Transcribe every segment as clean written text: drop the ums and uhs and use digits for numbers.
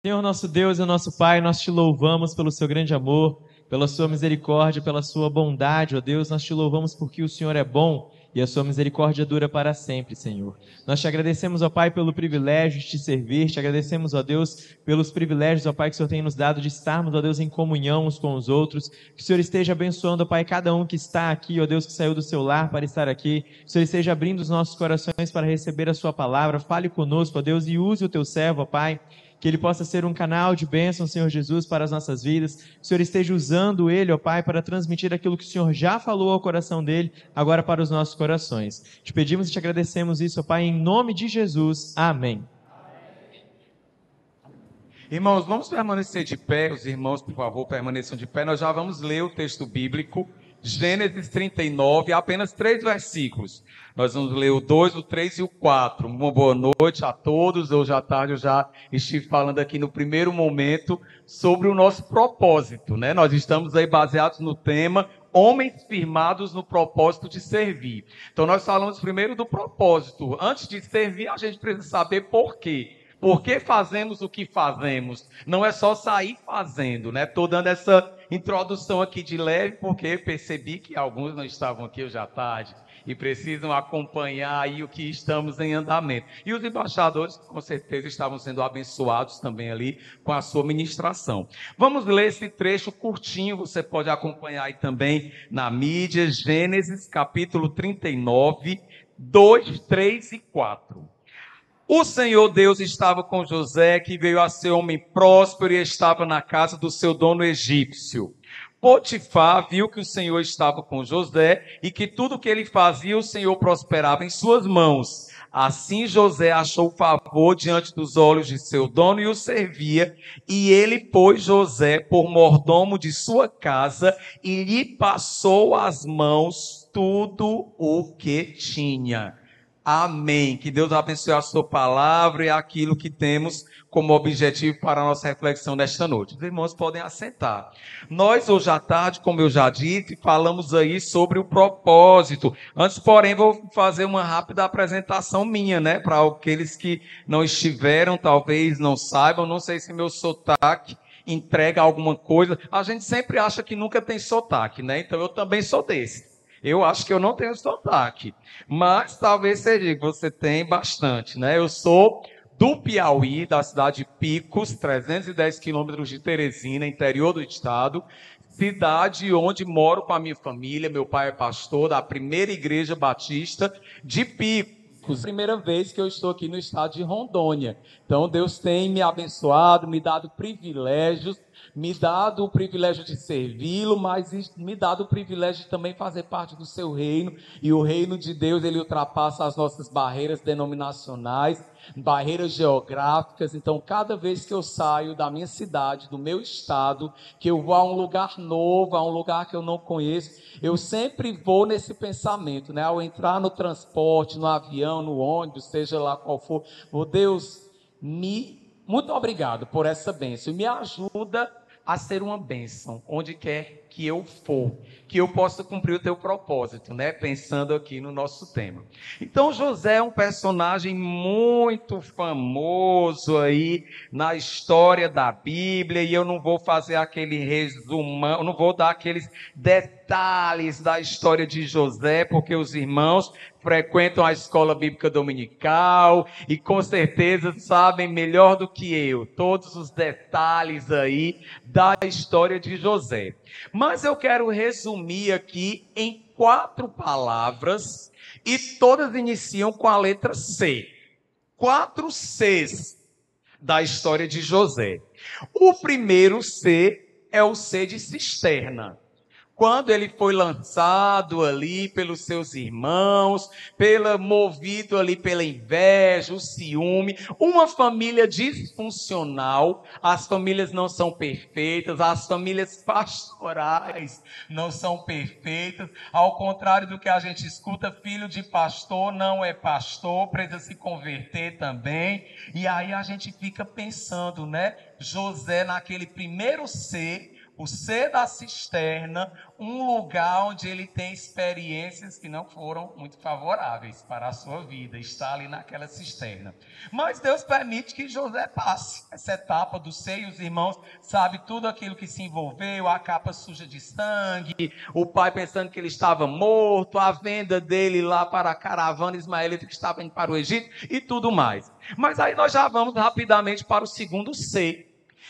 Senhor, nosso Deus e nosso Pai, nós te louvamos pelo seu grande amor, pela sua misericórdia, pela sua bondade, ó Deus, nós te louvamos porque o Senhor é bom e a sua misericórdia dura para sempre, Senhor. Nós te agradecemos, ó Pai, pelo privilégio de te servir, te agradecemos, ó Deus, pelos privilégios, ó Pai, que o Senhor tem nos dado de estarmos, ó Deus, em comunhão uns com os outros, que o Senhor esteja abençoando, ó Pai, cada um que está aqui, ó Deus, que saiu do seu lar para estar aqui, que o Senhor esteja abrindo os nossos corações para receber a sua palavra, fale conosco, ó Deus, e use o teu servo, ó Pai, que ele possa ser um canal de bênção, Senhor Jesus, para as nossas vidas. Que o Senhor esteja usando ele, ó Pai, para transmitir aquilo que o Senhor já falou ao coração dele, agora para os nossos corações. Te pedimos e te agradecemos isso, ó Pai, em nome de Jesus. Amém. Irmãos, vamos permanecer de pé. Os irmãos, por favor, permaneçam de pé. Nós já vamos ler o texto bíblico, Gênesis 39, apenas 3 versículos. Nós vamos ler o 2, o 3 e o 4. Uma boa noite a todos. Hoje à tarde eu já estive falando aqui no primeiro momento sobre o nosso propósito, né? Nós estamos aí baseados no tema homens firmados no propósito de servir. Então nós falamos primeiro do propósito. Antes de servir, a gente precisa saber por quê. Por que fazemos o que fazemos? Não é só sair fazendo, né? Estou dando essa introdução aqui de leve, porque percebi que alguns não estavam aqui hoje à tarde e precisam acompanhar aí o que estamos em andamento. E os embaixadores, com certeza, estavam sendo abençoados também ali com a sua ministração. Vamos ler esse trecho curtinho, você pode acompanhar aí também na mídia, Gênesis capítulo 39, 2, 3 e 4. O Senhor Deus estava com José, que veio a ser homem próspero e estava na casa do seu dono egípcio. Potifar viu que o Senhor estava com José e que tudo que ele fazia, o Senhor prosperava em suas mãos. Assim José achou favor diante dos olhos de seu dono e o servia, e ele pôs José por mordomo de sua casa e lhe passou às mãos tudo o que tinha. Amém. Que Deus abençoe a sua palavra e aquilo que temos como objetivo para a nossa reflexão nesta noite. Os irmãos podem assentar. Nós, hoje à tarde, como eu já disse, falamos aí sobre o propósito. Antes, porém, vou fazer uma rápida apresentação minha, né? Para aqueles que não estiveram, talvez não saibam, não sei se meu sotaque entrega alguma coisa. A gente sempre acha que nunca tem sotaque, né? Então, eu também sou desse. Eu acho que eu não tenho sotaque, mas talvez seja que você tem bastante, né? Eu sou do Piauí, da cidade de Picos, 310 quilômetros de Teresina, interior do estado, cidade onde moro com a minha família. Meu pai é pastor da primeira igreja batista de Picos. Primeira vez que eu estou aqui no estado de Rondônia. Então Deus tem me abençoado, me dado privilégios, me dado o privilégio de servi-lo, mas me dado o privilégio de também fazer parte do seu reino. E o reino de Deus, ele ultrapassa as nossas barreiras denominacionais, barreiras geográficas. Então, cada vez que eu saio da minha cidade, do meu estado, que eu vou a um lugar novo, a um lugar que eu não conheço, eu sempre vou nesse pensamento, né? Ao entrar no transporte, no avião, no ônibus, seja lá qual for, oh Deus, muito obrigado por essa bênção. Me ajuda a ser uma bênção, onde quer que eu for, que eu possa cumprir o teu propósito, né? Pensando aqui no nosso tema. Então, José é um personagem muito famoso aí na história da Bíblia, e eu não vou fazer aquele resumão, não vou dar aqueles detalhes da história de José, porque os irmãos frequentam a escola bíblica dominical e com certeza sabem melhor do que eu todos os detalhes aí da história de José. Mas eu quero resumir aqui em 4 palavras e todas iniciam com a letra C. 4 Cs da história de José. O primeiro C é o C de cisterna. Quando ele foi lançado ali pelos seus irmãos, movido ali pela inveja, o ciúme, uma família disfuncional. As famílias não são perfeitas, as famílias pastorais não são perfeitas. Ao contrário do que a gente escuta, filho de pastor não é pastor, precisa se converter também. E aí a gente fica pensando, né? José naquele primeiro C, O C da cisterna, um lugar onde ele tem experiências que não foram muito favoráveis para a sua vida, está ali naquela cisterna. Mas Deus permite que José passe essa etapa do C, e os irmãos sabem tudo aquilo que se envolveu, a capa suja de sangue, o pai pensando que ele estava morto, a venda dele lá para a caravana ismaelita que estava indo para o Egito e tudo mais. Mas aí nós já vamos rapidamente para o segundo C,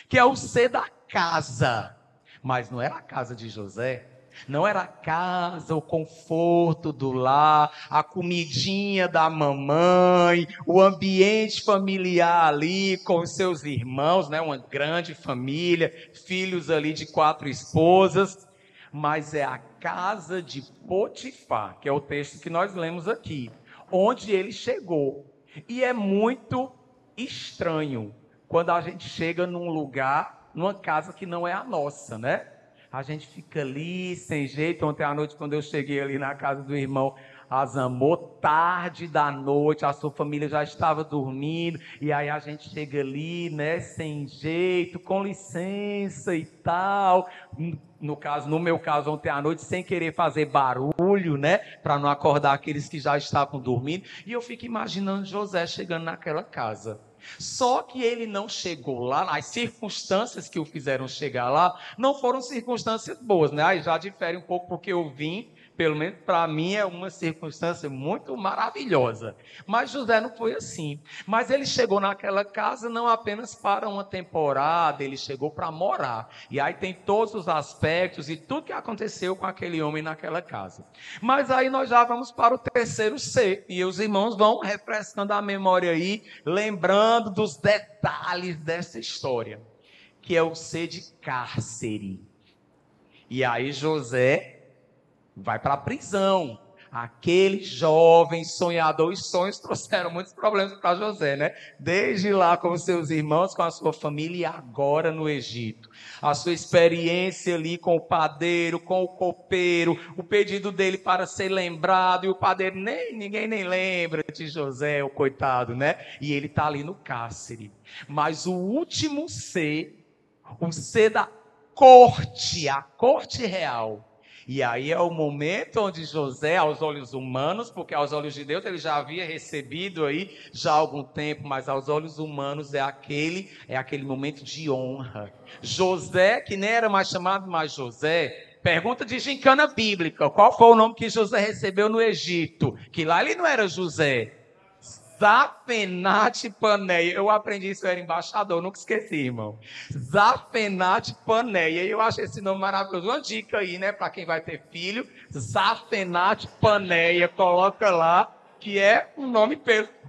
que é o C da casa. Mas não era a casa de José, não era a casa, o conforto do lar, a comidinha da mamãe, o ambiente familiar ali com os seus irmãos, né? Uma grande família, filhos ali de 4 esposas, mas é a casa de Potifar, que é o texto que nós lemos aqui, onde ele chegou. E é muito estranho quando a gente chega num lugar, numa casa que não é a nossa, né? A gente fica ali, sem jeito. Ontem à noite, quando eu cheguei ali na casa do irmão Azamor, tarde da noite, a sua família já estava dormindo, e aí a gente chega ali, né, sem jeito, com licença e tal. No meu caso, ontem à noite, sem querer fazer barulho, né, para não acordar aqueles que já estavam dormindo. E eu fico imaginando José chegando naquela casa. Só que ele não chegou lá, as circunstâncias que o fizeram chegar lá não foram circunstâncias boas, né? Aí já difere um pouco porque eu vim, pelo menos para mim é uma circunstância muito maravilhosa. Mas José não foi assim. Mas ele chegou naquela casa não apenas para uma temporada, ele chegou para morar. E aí tem todos os aspectos e tudo que aconteceu com aquele homem naquela casa. Mas aí nós já vamos para o terceiro C, e os irmãos vão refrescando a memória aí, lembrando dos detalhes dessa história, que é o C de cárcere. E aí José vai para a prisão. Aquele jovem sonhador, os sonhos trouxeram muitos problemas para José, né? Desde lá com os seus irmãos, com a sua família e agora no Egito. A sua experiência ali com o padeiro, com o copeiro, o pedido dele para ser lembrado, e o padeiro ninguém nem lembra de José, o coitado, né? E ele está ali no cárcere. Mas o último C, o C da corte, a corte real. E aí é o momento onde José, aos olhos humanos, porque aos olhos de Deus ele já havia recebido aí já há algum tempo, mas aos olhos humanos é aquele momento de honra. José, que nem era mais chamado mais José, pergunta de gincana bíblica, qual foi o nome que José recebeu no Egito? Que lá ele não era José. Zafenate Paneia. Eu aprendi isso, eu era embaixador, nunca esqueci, irmão. Zafenate Paneia. Eu achei esse nome maravilhoso. Uma dica aí, né, para quem vai ter filho. Zafenate Paneia. Coloca lá, que é um nome,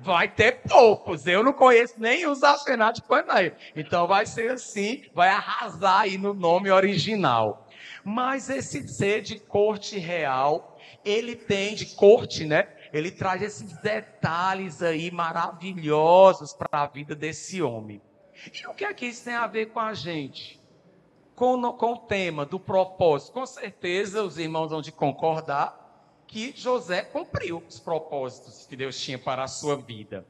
vai ter poucos. Eu não conheço nem o Zafenate Paneia. Então vai ser assim, vai arrasar aí no nome original. Mas esse ser de corte real, ele tem de corte, né? Ele traz esses detalhes aí maravilhosos para a vida desse homem. E o que é que isso tem a ver com a gente? Com o tema do propósito. Com certeza os irmãos vão de concordar que José cumpriu os propósitos que Deus tinha para a sua vida.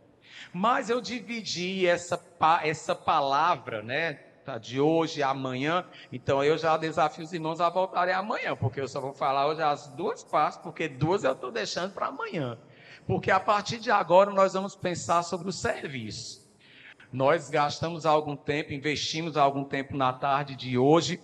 Mas eu dividi essa palavra, né? De hoje a amanhã, então eu já desafio os irmãos a voltarem amanhã, porque eu só vou falar hoje as 2 partes, porque 2 eu estou deixando para amanhã, porque a partir de agora nós vamos pensar sobre o serviço. Nós gastamos algum tempo, investimos algum tempo na tarde de hoje,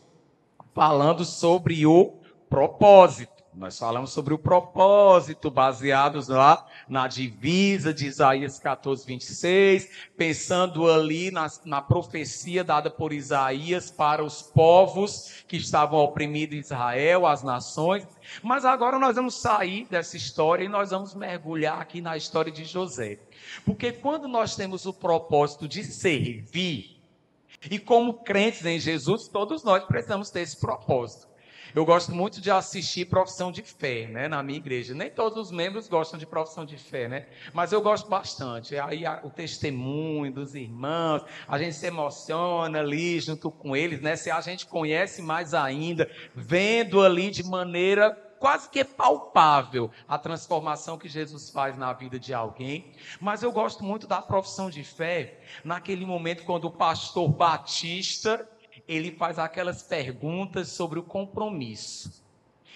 falando sobre o propósito. Nós falamos sobre o propósito, baseados lá na divisa de Isaías 14, 26, pensando ali na profecia dada por Isaías para os povos que estavam oprimidos em Israel, as nações. Mas agora nós vamos sair dessa história e nós vamos mergulhar aqui na história de José. Porque quando nós temos o propósito de servir, e como crentes em Jesus, todos nós precisamos ter esse propósito. Eu gosto muito de assistir Profissão de Fé, né, na minha igreja. Nem todos os membros gostam de Profissão de Fé, né? Mas eu gosto bastante. Aí o testemunho dos irmãos, a gente se emociona ali junto com eles, né? Se a gente conhece mais ainda, vendo ali de maneira quase que palpável a transformação que Jesus faz na vida de alguém. Mas eu gosto muito da Profissão de Fé naquele momento quando o pastor Batista, ele faz aquelas perguntas sobre o compromisso.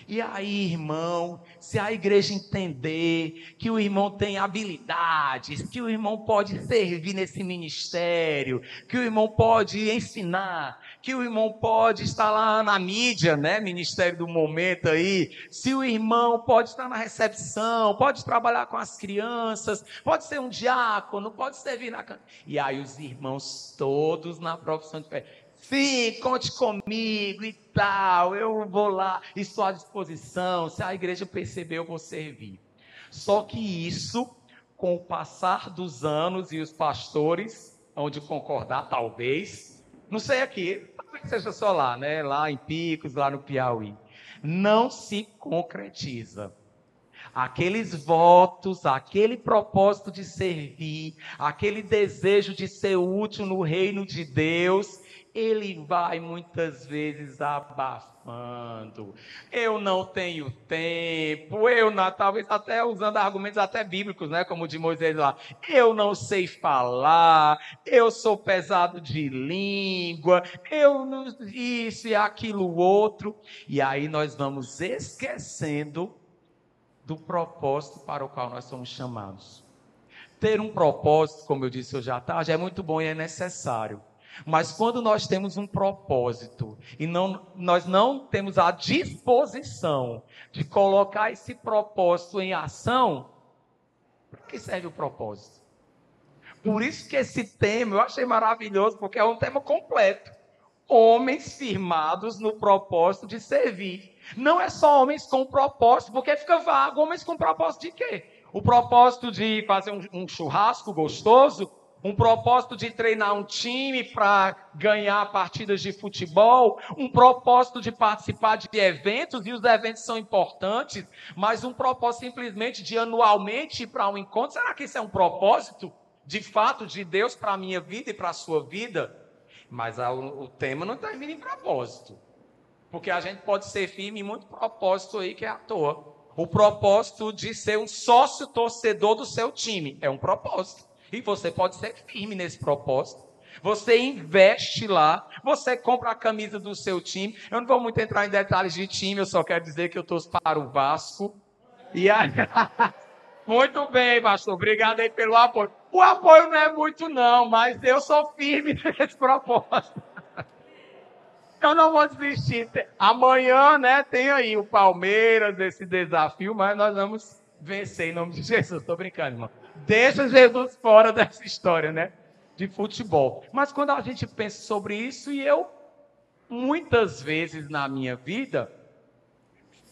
E aí, irmão, se a igreja entender que o irmão tem habilidades, que o irmão pode servir nesse ministério, que o irmão pode ensinar, que o irmão pode estar lá na mídia, né, ministério do momento aí, se o irmão pode estar na recepção, pode trabalhar com as crianças, pode ser um diácono, pode servir na... E aí os irmãos todos na profissão de fé, sim, conte comigo e tal, eu vou lá, estou à disposição, se a igreja perceber, eu vou servir. Só que isso, com o passar dos anos e os pastores, onde concordar, talvez, não sei aqui, talvez seja só lá, né? Lá em Picos, lá no Piauí, não se concretiza. Aqueles votos, aquele propósito de servir, aquele desejo de ser útil no reino de Deus, ele vai muitas vezes abafando. Eu não tenho tempo, talvez até usando argumentos até bíblicos, né, como o de Moisés lá. Eu não sei falar, eu sou pesado de língua, eu não, isso e aquilo outro. E aí nós vamos esquecendo do propósito para o qual nós somos chamados. Ter um propósito, como eu disse hoje à tarde, é muito bom e é necessário. Mas quando nós temos um propósito e nós não temos a disposição de colocar esse propósito em ação, para que serve o propósito? Por isso que esse tema eu achei maravilhoso, porque é um tema completo. Homens firmados no propósito de servir. Não é só homens com propósito, porque fica vago. Homens com propósito de quê? O propósito de fazer um churrasco gostoso? Um propósito de treinar um time para ganhar partidas de futebol, um propósito de participar de eventos, e os eventos são importantes, mas um propósito simplesmente de anualmente ir para um encontro. Será que isso é um propósito, de fato, de Deus para a minha vida e para a sua vida? Mas o tema não termina em propósito, porque a gente pode ser firme em muito propósito aí que é à toa. O propósito de ser um sócio torcedor do seu time é um propósito. E você pode ser firme nesse propósito. Você investe lá, você compra a camisa do seu time. Eu não vou muito entrar em detalhes de time, eu só quero dizer que eu torço para o Vasco. E aí... Muito bem, pastor, obrigado aí pelo apoio. O apoio não é muito não, mas eu sou firme nesse propósito. Eu não vou desistir. Amanhã, né, tem aí o Palmeiras, esse desafio, mas nós vamos vencer em nome de Jesus. Estou brincando, irmão. Deixa Jesus fora dessa história, né, de futebol. Mas quando a gente pensa sobre isso, e eu, muitas vezes na minha vida,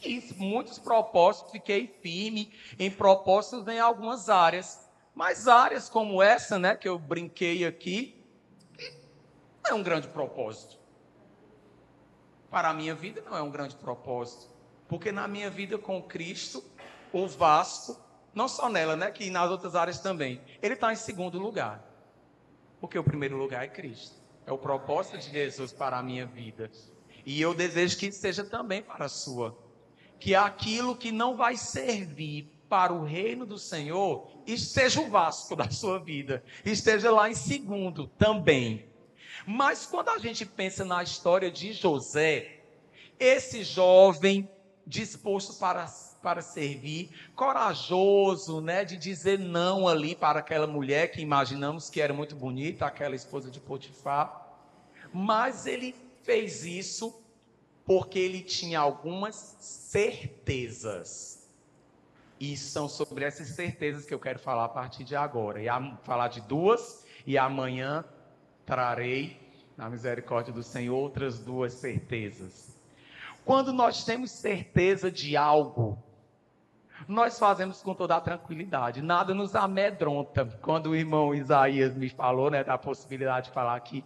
fiz muitos propósitos, fiquei firme em propósitos em algumas áreas. Mas áreas como essa, né, que eu brinquei aqui, não é um grande propósito. Para a minha vida não é um grande propósito. Porque na minha vida com Cristo, o Vasco, não só nela, né, que nas outras áreas também, ele está em segundo lugar. Porque o primeiro lugar é Cristo. É o propósito de Jesus para a minha vida. E eu desejo que isso seja também para a sua. Que aquilo que não vai servir para o reino do Senhor, esteja o Vasco da sua vida. Esteja lá em segundo também. Mas quando a gente pensa na história de José, esse jovem disposto para servir, corajoso, né, de dizer não ali para aquela mulher que imaginamos que era muito bonita, aquela esposa de Potifar, mas ele fez isso porque ele tinha algumas certezas. E são sobre essas certezas que eu quero falar a partir de agora. E falar de duas, e amanhã trarei, na misericórdia do Senhor, outras duas certezas. Quando nós temos certeza de algo, nós fazemos com toda a tranquilidade, nada nos amedronta. Quando o irmão Isaías me falou, né, da possibilidade de falar aqui,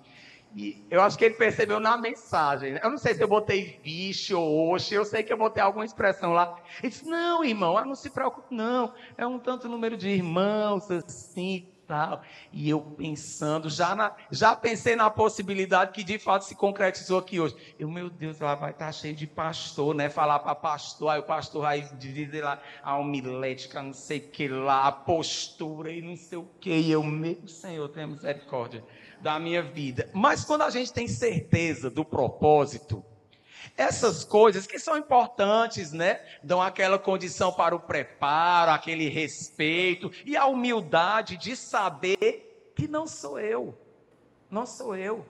e eu acho que ele percebeu na mensagem. Eu não sei se eu botei vixe ou oxe, eu sei que eu botei alguma expressão lá. Ele disse, não, irmão, não se preocupe, não. É um tanto número de irmãos, assim, tal. E eu pensando, já pensei na possibilidade que de fato se concretizou aqui hoje. Meu Deus, lá vai estar cheio de pastor, né? Falar para pastor, aí o pastor vai dizer lá a homilética, não sei o que lá, a postura e não sei o que. E eu, meu Senhor, tenha misericórdia da minha vida. Mas quando a gente tem certeza do propósito, essas coisas que são importantes, né? Dão aquela condição para o preparo, aquele respeito e a humildade de saber que não sou eu. Não sou eu.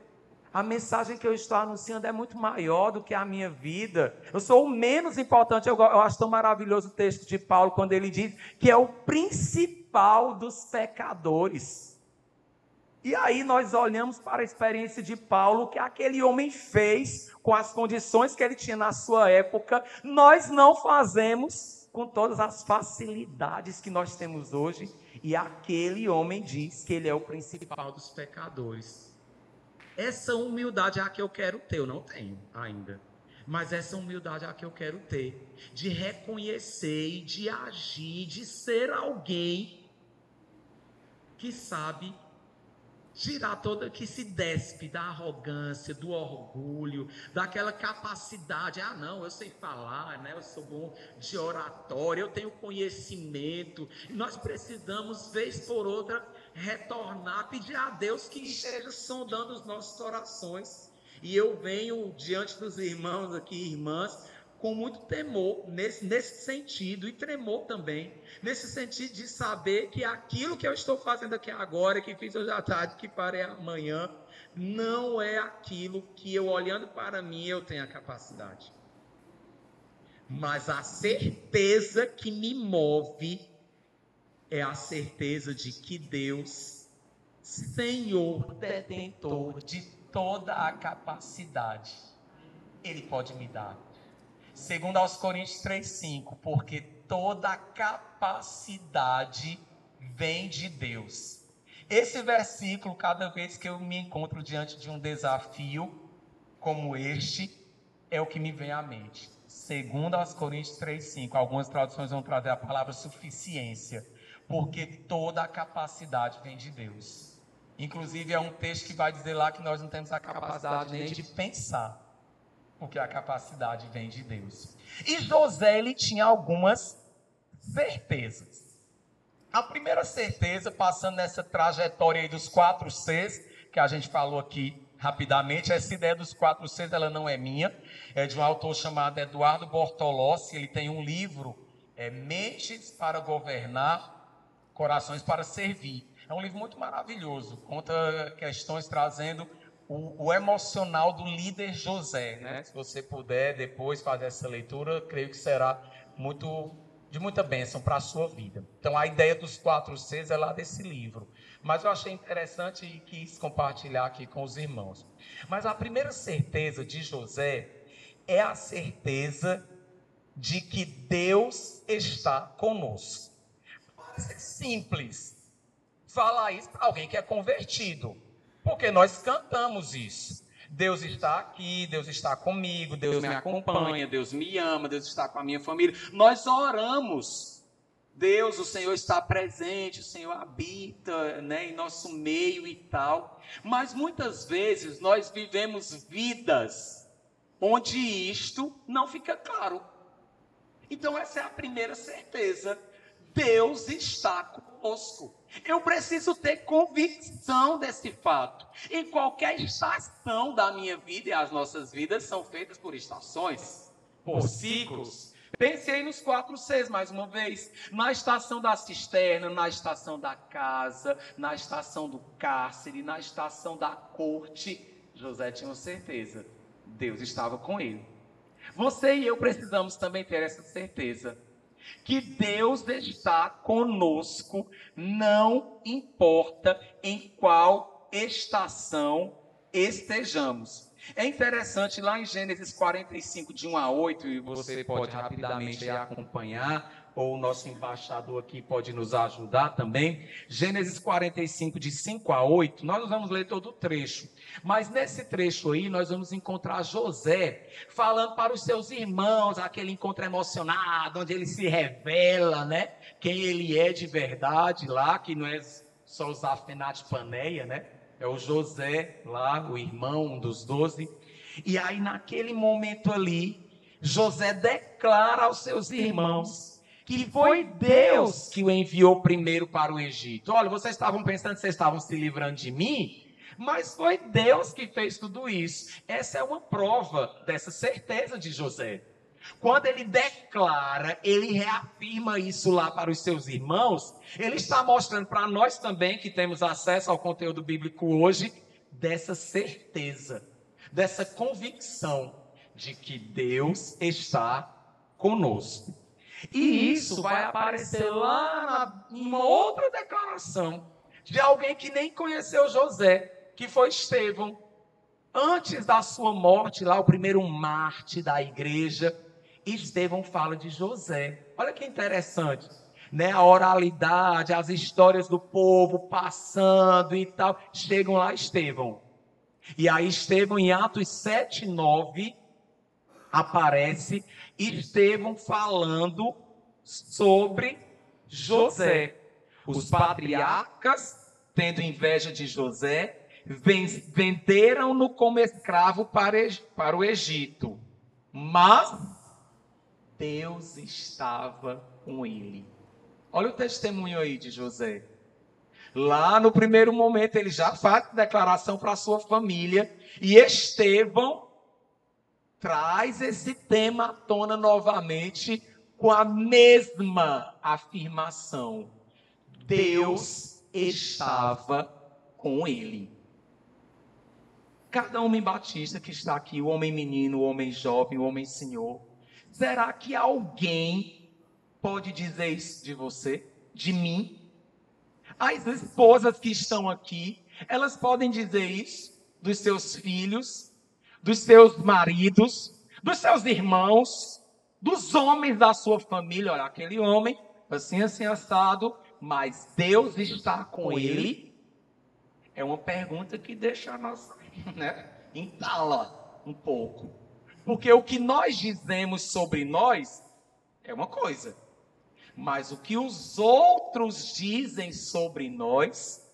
A mensagem que eu estou anunciando é muito maior do que a minha vida. Eu sou o menos importante. Eu acho tão maravilhoso o texto de Paulo quando ele diz que é o principal dos pecadores. E aí nós olhamos para a experiência de Paulo, o que aquele homem fez com as condições que ele tinha na sua época, nós não fazemos com todas as facilidades que nós temos hoje. E aquele homem diz que ele é o principal dos pecadores. Essa humildade é a que eu quero ter, eu não tenho ainda. Mas essa humildade é a que eu quero ter, de reconhecer e de agir, de ser alguém que sabe tirar toda, que se despe da arrogância, do orgulho, daquela capacidade. Ah, não, eu sei falar, né? Eu sou bom de oratória, eu tenho conhecimento. E nós precisamos, vez por outra, retornar, pedir a Deus que esteja sondando os nossos corações. E eu venho diante dos irmãos aqui, irmãs, com muito temor nesse sentido, e tremor também, nesse sentido de saber que aquilo que eu estou fazendo aqui agora, que fiz hoje à tarde, que farei amanhã, não é aquilo que eu, olhando para mim, eu tenho a capacidade. Mas a certeza que me move é a certeza de que Deus, Senhor, detentor de toda a capacidade, Ele pode me dar. Segundo aos Coríntios 3:5, porque toda a capacidade vem de Deus. Esse versículo, cada vez que eu me encontro diante de um desafio como este, é o que me vem à mente. Segundo aos Coríntios 3:5, algumas traduções vão trazer a palavra suficiência, porque toda a capacidade vem de Deus. Inclusive é um texto que vai dizer lá que nós não temos a capacidade nem de pensar, porque a capacidade vem de Deus. E José, ele tinha algumas certezas. A primeira certeza, passando nessa trajetória aí dos 4 Cs, que a gente falou aqui rapidamente, essa ideia dos 4 Cs, ela não é minha, é de um autor chamado Eduardo Bortolossi. Ele tem um livro, Mentes para Governar, Corações para Servir. É um livro muito maravilhoso, conta questões trazendo o emocional do líder José, né? Se você puder depois fazer essa leitura, creio que será de muita bênção para a sua vida. Então, a ideia dos 4 Cs é lá desse livro. Mas eu achei interessante e quis compartilhar aqui com os irmãos. Mas a primeira certeza de José é a certeza de que Deus está conosco. Parece simples falar isso para alguém que é convertido, porque nós cantamos isso. Deus está aqui, Deus está comigo, Deus me acompanha, Deus me ama, Deus está com a minha família. Nós oramos. Deus, o Senhor está presente, o Senhor habita, né, em nosso meio e tal. Mas muitas vezes nós vivemos vidas onde isto não fica claro. Então essa é a primeira certeza. Deus está conosco. Eu preciso ter convicção desse fato. Em qualquer estação da minha vida, e as nossas vidas são feitas por estações, por ciclos. Pensei nos 4 Cs mais uma vez. Na estação da cisterna, na estação da casa, na estação do cárcere, na estação da corte. José tinha certeza. Deus estava com ele. Você e eu precisamos também ter essa certeza. Que Deus está conosco, não importa em qual estação estejamos. É interessante, lá em Gênesis 45, de 1 a 8, e você pode rapidamente acompanhar, ou o nosso embaixador aqui pode nos ajudar também. Gênesis 45, de 5 a 8, nós vamos ler todo o trecho. Mas nesse trecho aí, nós vamos encontrar José falando para os seus irmãos, aquele encontro emocionado, onde ele se revela, né? Quem ele é de verdade lá, que não é só os Afenat Paneia, né? É o José lá, o irmão, um dos 12. E aí, naquele momento ali, José declara aos seus irmãos que foi Deus que o enviou primeiro para o Egito. Olha, vocês estavam pensando que vocês estavam se livrando de mim, mas foi Deus que fez tudo isso. Essa é uma prova dessa certeza de José. Quando ele declara, ele reafirma isso lá para os seus irmãos, ele está mostrando para nós também, que temos acesso ao conteúdo bíblico hoje, dessa certeza, dessa convicção de que Deus está conosco. E isso vai aparecer lá numa outra declaração de alguém que nem conheceu José, que foi Estevão. Antes da sua morte, lá o primeiro mártir da igreja, Estevão fala de José. Olha que interessante, né? A oralidade, as histórias do povo passando e tal. Chegam lá Estevão. E aí Estevão, em Atos 7:9, aparece Estevão falando sobre José. Os patriarcas, tendo inveja de José, venderam-no como escravo para o Egito. Mas Deus estava com ele. Olha o testemunho aí de José. Lá no primeiro momento ele já faz declaração para a sua família. E Estevão traz esse tema à tona novamente com a mesma afirmação. Deus estava com ele. Cada homem batista que está aqui, o homem menino, o homem jovem, o homem senhor, será que alguém pode dizer isso de você, de mim? As esposas que estão aqui, elas podem dizer isso dos seus filhos, dos seus maridos, dos seus irmãos, dos homens da sua família. Olha, aquele homem, assim assado, mas Deus está com ele. É uma pergunta que deixa a nossa, né, entala um pouco. Porque o que nós dizemos sobre nós é uma coisa, mas o que os outros dizem sobre nós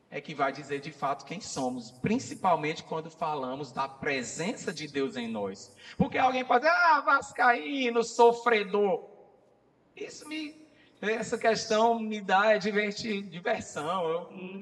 é que vai dizer de fato quem somos, principalmente quando falamos da presença de Deus em nós. Porque alguém pode dizer, vascaíno, sofredor. Essa questão me dá diversão,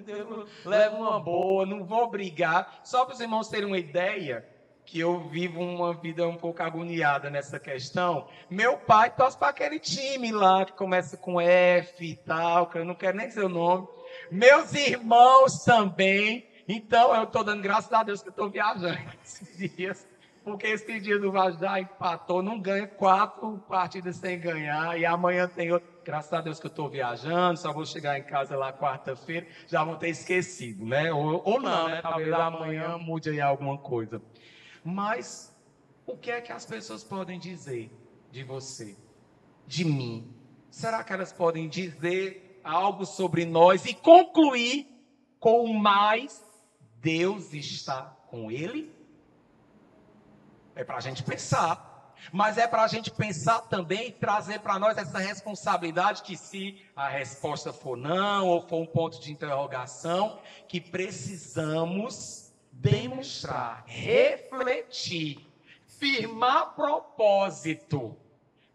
eu levo uma boa, não vou brigar. Só para os irmãos terem uma ideia, que eu vivo uma vida um pouco agoniada nessa questão. Meu pai torce para aquele time lá, que começa com F e tal, que eu não quero nem dizer o nome. Meus irmãos também. Então, eu estou dando graças a Deus que eu estou viajando esses dias. Porque esse dia do Vajda empatou, não ganha 4 partidas sem ganhar. E amanhã tem outro. Graças a Deus que eu estou viajando, só vou chegar em casa lá quarta-feira. Já vão ter esquecido, né? Ou não, né? Talvez amanhã mude aí alguma coisa. Mas o que é que as pessoas podem dizer de você, de mim? Será que elas podem dizer algo sobre nós e concluir com o mais Deus está com ele? É para a gente pensar, mas é para a gente pensar também e trazer para nós essa responsabilidade que, se a resposta for não ou for um ponto de interrogação, que precisamos demonstrar, refletir, firmar propósito,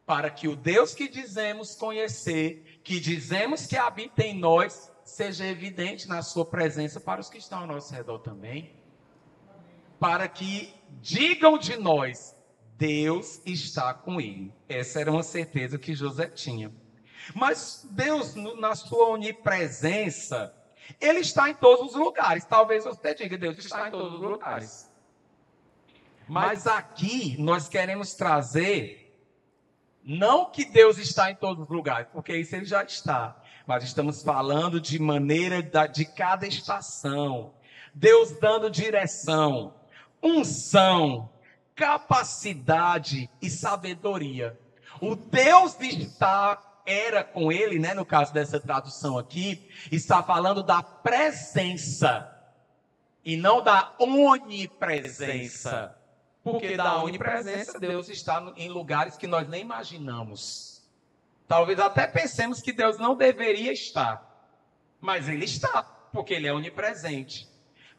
para que o Deus que dizemos conhecer, que dizemos que habita em nós, seja evidente na sua presença para os que estão ao nosso redor também. Para que digam de nós, Deus está com ele. Essa era uma certeza que José tinha. Mas Deus, na sua onipresença, ele está em todos os lugares. Talvez você diga, Deus está em todos os lugares. Mas aqui nós queremos trazer, não que Deus está em todos os lugares, porque isso ele já está. Mas estamos falando de maneira de cada estação. Deus dando direção, unção, capacidade e sabedoria. O Deus era com ele, né, no caso dessa tradução aqui, está falando da presença e não da onipresença. Porque da onipresença Deus está em lugares que nós nem imaginamos. Talvez até pensemos que Deus não deveria estar. Mas ele está, porque ele é onipresente.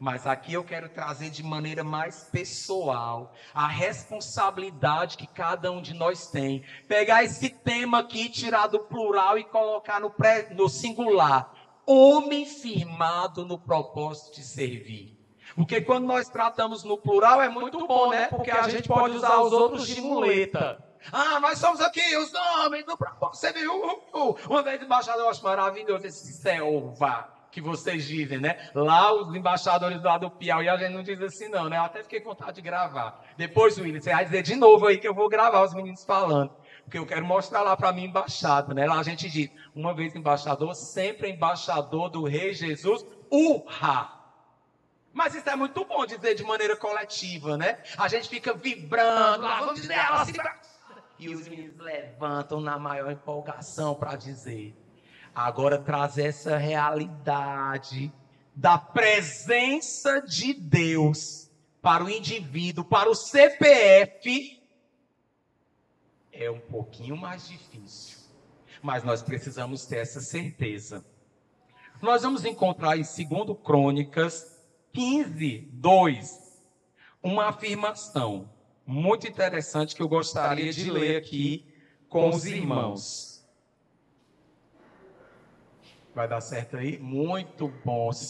Mas aqui eu quero trazer de maneira mais pessoal a responsabilidade que cada um de nós tem. Pegar esse tema aqui, tirar do plural e colocar no singular. Homem firmado no propósito de servir. Porque quando nós tratamos no plural é muito bom, né? Porque a gente pode usar os outros de muleta. Ah, nós somos aqui os homens do propósito de servir. Uma vez, embaixador, eu acho maravilhoso esse selva que vocês dizem, né? Lá os embaixadores lá do Piauí, a gente não diz assim não, né? Eu até fiquei com vontade de gravar. Depois, William, você vai dizer de novo aí que eu vou gravar os meninos falando. Porque eu quero mostrar lá para mim embaixada, né? Lá a gente diz, uma vez embaixador, sempre embaixador do Rei Jesus, urra! Mas isso é muito bom dizer de maneira coletiva, né? A gente fica vibrando, lá, vamos dizer ela assim, e os meninos levantam na maior empolgação para dizer. Agora traz essa realidade da presença de Deus para o indivíduo, para o CPF, é um pouquinho mais difícil. Mas nós precisamos ter essa certeza. Nós vamos encontrar em 2 Crônicas 15, 2, uma afirmação muito interessante que eu gostaria de ler aqui com os irmãos. Vai dar certo aí? Muito bom. 2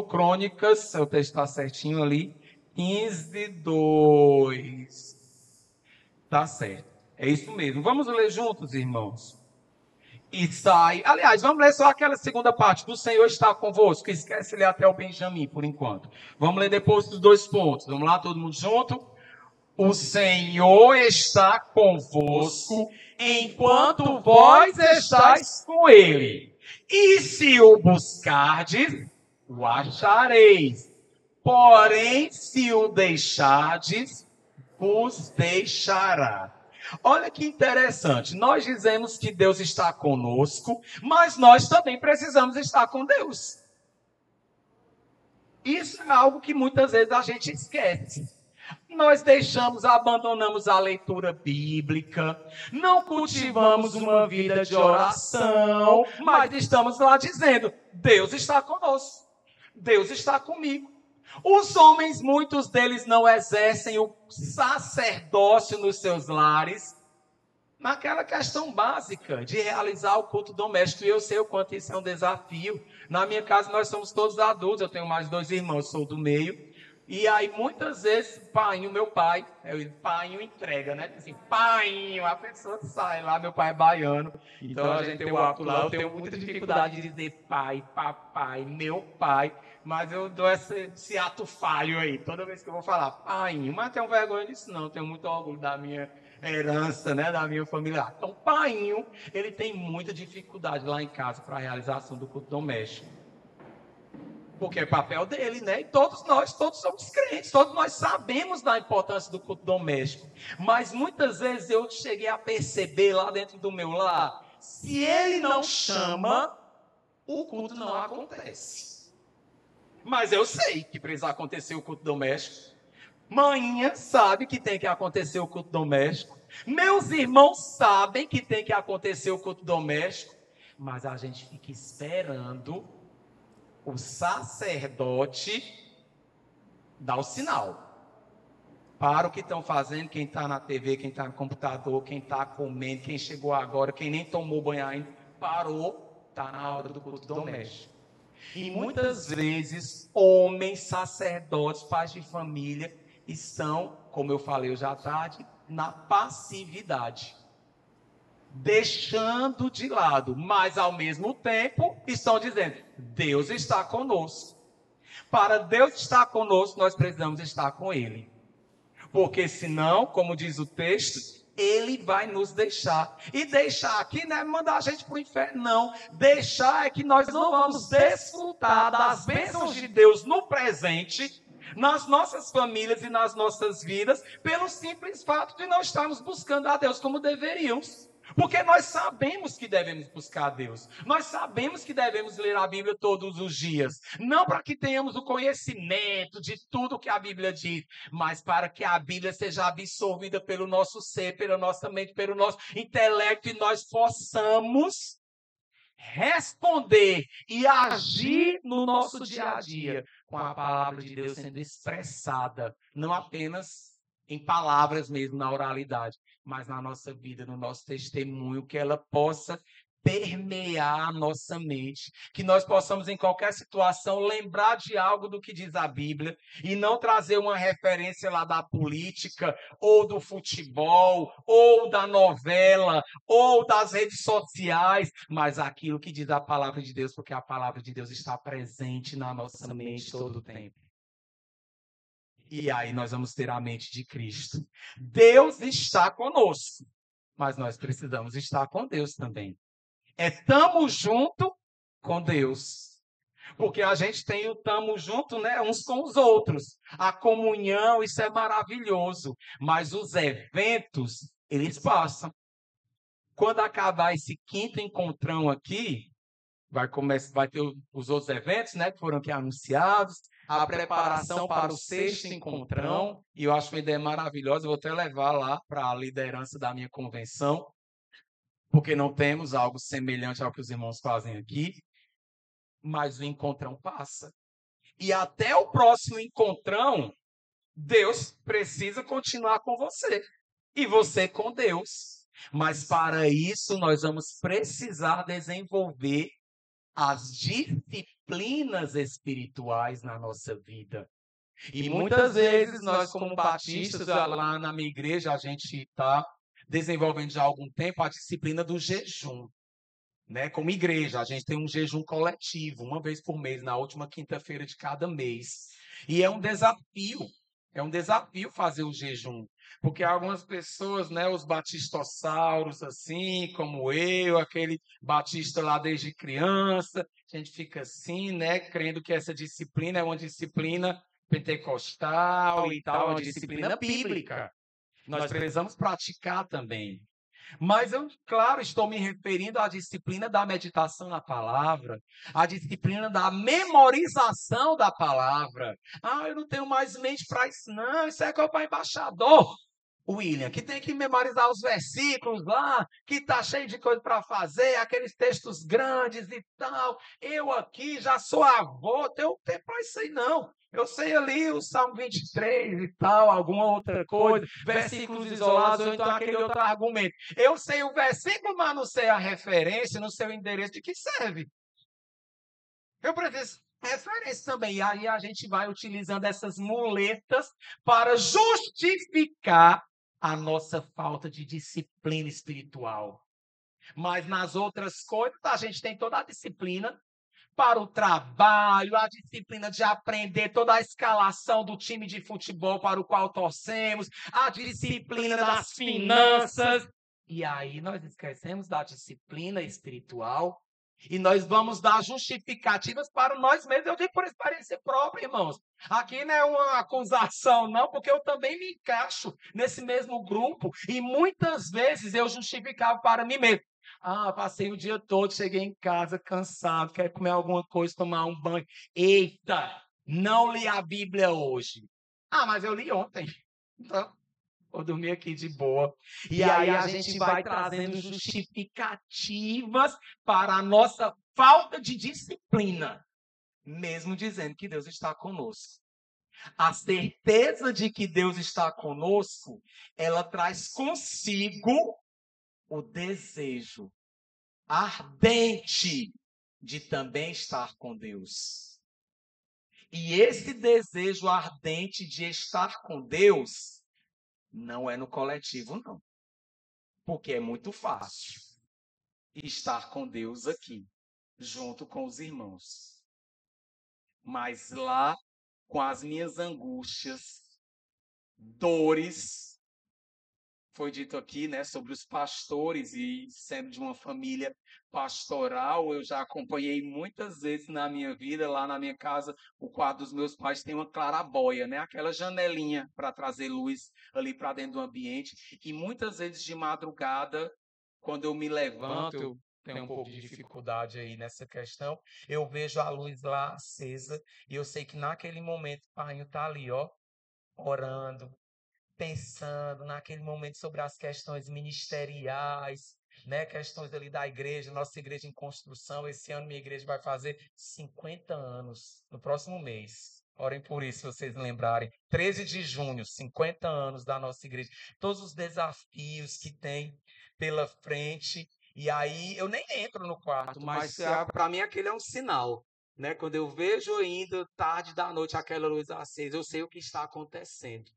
Crônicas, seu texto está certinho ali. 15, 2. Tá certo. É isso mesmo. Vamos ler juntos, irmãos. E sai. Aliás, vamos ler só aquela segunda parte. Do Senhor está convosco. Esquece ler até o Benjamim, por enquanto. Vamos ler depois dos 2 pontos. Vamos lá, todo mundo junto? O Senhor está convosco enquanto vós estáis com Ele. E se o buscardes, o achareis. Porém, se o deixardes, vos deixará. Olha que interessante. Nós dizemos que Deus está conosco, mas nós também precisamos estar com Deus. Isso é algo que muitas vezes a gente esquece. Nós abandonamos a leitura bíblica, não cultivamos uma vida de oração, mas estamos lá dizendo, Deus está conosco, Deus está comigo. Os homens, muitos deles não exercem o sacerdócio nos seus lares, naquela questão básica de realizar o culto doméstico, e eu sei o quanto isso é um desafio. Na minha casa nós somos todos adultos, eu tenho mais 2 irmãos, sou do meio. E aí, muitas vezes, meu pai, painho entrega, né? Assim, painho, a pessoa sai lá, meu pai é baiano. Então, a gente tem o hábito lá, eu tenho muita dificuldade de dizer pai, papai, meu pai. Mas eu dou esse ato falho aí, toda vez que eu vou falar painho. Mas tenho vergonha disso não, tenho muito orgulho da minha herança, né? Da minha família. Então, painho, ele tem muita dificuldade lá em casa para a realização do culto doméstico. Porque é papel dele, né? E todos somos crentes, todos nós sabemos da importância do culto doméstico. Mas muitas vezes eu cheguei a perceber lá dentro do meu lar, se ele não chama, o culto não acontece. Mas eu sei que precisa acontecer o culto doméstico. Mãinha sabe que tem que acontecer o culto doméstico. Meus irmãos sabem que tem que acontecer o culto doméstico. Mas a gente fica esperando o sacerdote dá o sinal. Para o que estão fazendo, quem está na TV, quem está no computador, quem está comendo, quem chegou agora, quem nem tomou banho ainda, parou, está na hora do culto doméstico. E muitas vezes, homens, sacerdotes, pais de família, estão, como eu falei hoje à tarde, na passividade. Deixando de lado, mas ao mesmo tempo estão dizendo, Deus está conosco. Para Deus estar conosco, nós precisamos estar com Ele. Porque senão, como diz o texto, Ele vai nos deixar. E deixar aqui não é mandar a gente para o inferno, não. Deixar é que nós não vamos desfrutar das bênçãos de Deus no presente, nas nossas famílias e nas nossas vidas, pelo simples fato de não estarmos buscando a Deus como deveríamos. Porque nós sabemos que devemos buscar a Deus. Nós sabemos que devemos ler a Bíblia todos os dias. Não para que tenhamos o conhecimento de tudo que a Bíblia diz, mas para que a Bíblia seja absorvida pelo nosso ser, pela nossa mente, pelo nosso intelecto, e nós possamos responder e agir no nosso dia a dia com a palavra de Deus sendo expressada, não apenas em palavras mesmo, na oralidade, mas na nossa vida, no nosso testemunho, que ela possa permear a nossa mente, que nós possamos em qualquer situação lembrar de algo do que diz a Bíblia e não trazer uma referência lá da política, ou do futebol, ou da novela, ou das redes sociais, mas aquilo que diz a palavra de Deus, porque a palavra de Deus está presente na nossa mente todo o tempo. E aí nós vamos ter a mente de Cristo. Deus está conosco, mas nós precisamos estar com Deus também. Tamo junto com Deus. Porque a gente tem o tamo junto, né, uns com os outros. A comunhão, isso é maravilhoso. Mas os eventos, eles passam. Quando acabar esse quinto encontrão aqui, vai ter os outros eventos, né, que foram aqui anunciados, a preparação para o sexto encontrão, e eu acho uma ideia maravilhosa, eu vou até levar lá para a liderança da minha convenção, porque não temos algo semelhante ao que os irmãos fazem aqui, mas o encontrão passa. E até o próximo encontrão, Deus precisa continuar com você, e você com Deus. Mas para isso nós vamos precisar desenvolver as disciplinas espirituais na nossa vida. E muitas vezes nós, como batistas, lá na minha igreja, a gente está desenvolvendo já há algum tempo a disciplina do jejum. Né? Como igreja, a gente tem um jejum coletivo, uma vez por mês, na última quinta-feira de cada mês. E é um desafio fazer o jejum. Porque algumas pessoas, né, os batistossauros, assim, como eu, aquele batista lá desde criança, a gente fica assim, né, crendo que essa disciplina é uma disciplina pentecostal e tal, uma disciplina bíblica. Nós precisamos praticar também. Mas eu, claro, estou me referindo à disciplina da meditação na palavra, à disciplina da memorização da palavra. Ah, eu não tenho mais mente para isso, não. Isso é coisa para embaixador, William, que tem que memorizar os versículos lá, que está cheio de coisa para fazer, aqueles textos grandes e tal. Eu aqui já sou avô, tenho tempo para isso aí, não. Eu sei ali o Salmo 23 e tal, alguma outra coisa, versículos isolados, ou então aquele outro argumento. Eu sei o versículo, mas não sei a referência, não sei o endereço de que serve. Eu preciso referência também. E aí a gente vai utilizando essas muletas para justificar a nossa falta de disciplina espiritual. Mas nas outras coisas, a gente tem toda a disciplina para o trabalho, a disciplina de aprender toda a escalação do time de futebol para o qual torcemos, a disciplina das finanças. E aí nós esquecemos da disciplina espiritual e nós vamos dar justificativas para nós mesmos. Eu digo por experiência própria, irmãos. Aqui não é uma acusação, não, porque eu também me encaixo nesse mesmo grupo e muitas vezes eu justificava para mim mesmo. Ah, passei o dia todo, cheguei em casa cansado, quero comer alguma coisa, tomar um banho. Eita, não li a Bíblia hoje. Ah, mas eu li ontem. Então, vou dormir aqui de boa. E aí a gente vai trazendo justificativas para a nossa falta de disciplina, mesmo dizendo que Deus está conosco. A certeza de que Deus está conosco, ela traz consigo o desejo ardente de também estar com Deus. E esse desejo ardente de estar com Deus não é no coletivo, não. Porque é muito fácil estar com Deus aqui, junto com os irmãos. Mas lá, com as minhas angústias, dores, foi dito aqui, né, sobre os pastores e sendo de uma família pastoral, eu já acompanhei muitas vezes na minha vida, lá na minha casa, o quarto dos meus pais tem uma clarabóia, né, aquela janelinha para trazer luz ali para dentro do ambiente, e muitas vezes de madrugada, quando eu me levanto, eu tenho um pouco de dificuldade aí nessa questão, eu vejo a luz lá acesa, e eu sei que naquele momento o pai está ali, ó, orando, pensando naquele momento sobre as questões ministeriais, né? Questões ali da igreja, nossa igreja em construção. Esse ano minha igreja vai fazer 50 anos, no próximo mês. Orem por isso, se vocês lembrarem. 13 de junho, 50 anos da nossa igreja. Todos os desafios que tem pela frente. E aí, eu nem entro no quarto, mas para mim aquele é um sinal, né? Quando eu vejo ainda, tarde da noite, aquela luz acesa, eu sei o que está acontecendo.